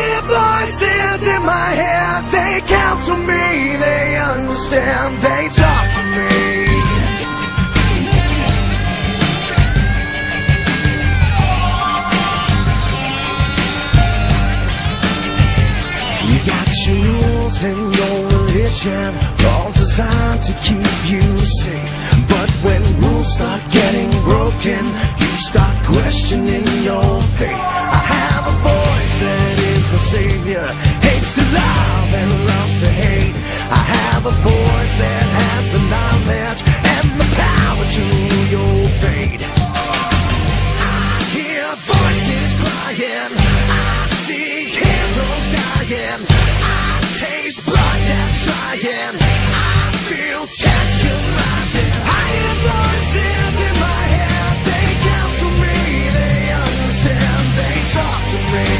hear voices in my head. They counsel me, they understand, they talk to me. You got your rules and your religion, all designed to keep you safe. But when rules start getting broken, you start questioning your faith. I have a voice that is my savior, hates to love and loves to hate. I have a voice that has the knowledge and the power to your fate. I hear voices crying, I see heroes dying, I taste blood that's trying, I feel tension rising. I hear voices in my head, they counsel me, they understand, they talk to me.